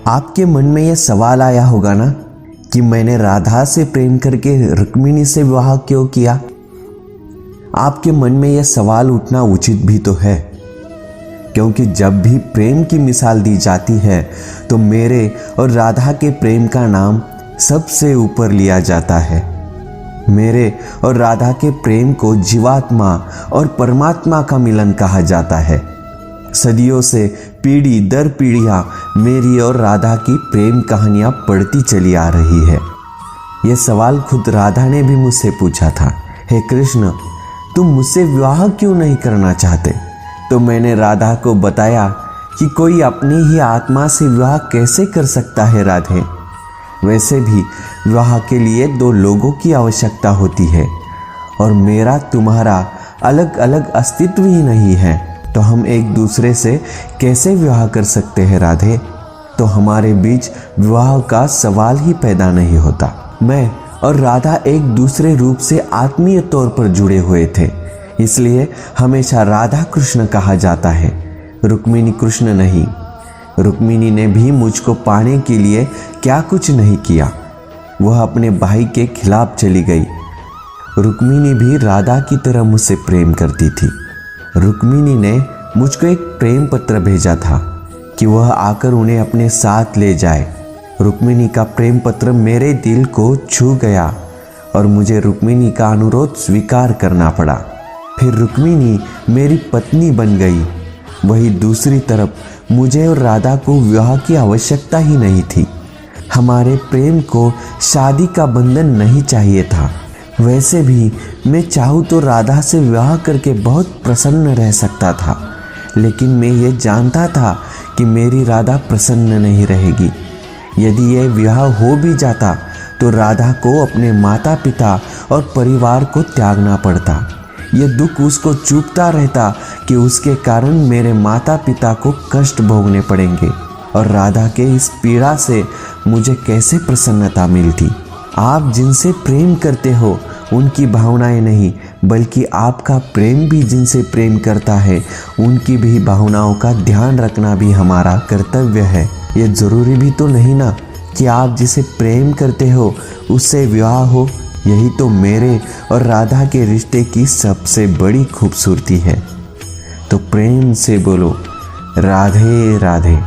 आपके मन में यह सवाल आया होगा ना कि मैंने राधा से प्रेम करके रुक्मिणी से विवाह क्यों किया। आपके मन में यह सवाल उठना उचित भी तो है, क्योंकि जब भी प्रेम की मिसाल दी जाती है तो मेरे और राधा के प्रेम का नाम सबसे ऊपर लिया जाता है। मेरे और राधा के प्रेम को जीवात्मा और परमात्मा का मिलन कहा जाता है। सदियों से पीढ़ी दर पीढ़ियां मेरी और राधा की प्रेम कहानियां पढ़ती चली आ रही है। यह सवाल खुद राधा ने भी मुझसे पूछा था, हे कृष्ण, तुम मुझसे विवाह क्यों नहीं करना चाहते? तो मैंने राधा को बताया कि कोई अपनी ही आत्मा से विवाह कैसे कर सकता है राधे। वैसे भी विवाह के लिए दो लोगों की आवश्यकता होती है और मेरा तुम्हारा अलग अलग अस्तित्व ही नहीं है, तो हम एक दूसरे से कैसे विवाह कर सकते हैं राधे? तो हमारे बीच विवाह का सवाल ही पैदा नहीं होता। मैं और राधा एक दूसरे रूप से आत्मीय तौर पर जुड़े हुए थे, इसलिए हमेशा राधा कृष्ण कहा जाता है, रुक्मिणी कृष्ण नहीं। रुक्मिणी ने भी मुझको पाने के लिए क्या कुछ नहीं किया, वह अपने भाई के खिलाफ चली गई। रुक्मिणी भी राधा की तरह मुझसे प्रेम करती थी। रुक्मिणी ने मुझको एक प्रेम पत्र भेजा था कि वह आकर उन्हें अपने साथ ले जाए। रुक्मिणी का प्रेम पत्र मेरे दिल को छू गया और मुझे रुक्मिणी का अनुरोध स्वीकार करना पड़ा। फिर रुक्मिणी मेरी पत्नी बन गई। वही दूसरी तरफ मुझे और राधा को विवाह की आवश्यकता ही नहीं थी। हमारे प्रेम को शादी का बंधन नहीं चाहिए था। वैसे भी मैं चाहूँ तो राधा से विवाह करके बहुत प्रसन्न रह सकता था, लेकिन मैं ये जानता था कि मेरी राधा प्रसन्न नहीं रहेगी। यदि यह विवाह हो भी जाता तो राधा को अपने माता पिता और परिवार को त्यागना पड़ता। यह दुख उसको चुभता रहता कि उसके कारण मेरे माता पिता को कष्ट भोगने पड़ेंगे और राधा के इस पीड़ा से मुझे कैसे प्रसन्नता मिलती। आप जिनसे प्रेम करते हो उनकी भावनाएं नहीं, बल्कि आपका प्रेम भी जिनसे प्रेम करता है उनकी भी भावनाओं का ध्यान रखना भी हमारा कर्तव्य है। ये ज़रूरी भी तो नहीं ना कि आप जिसे प्रेम करते हो उससे विवाह हो। यही तो मेरे और राधा के रिश्ते की सबसे बड़ी खूबसूरती है। तो प्रेम से बोलो, राधे राधे।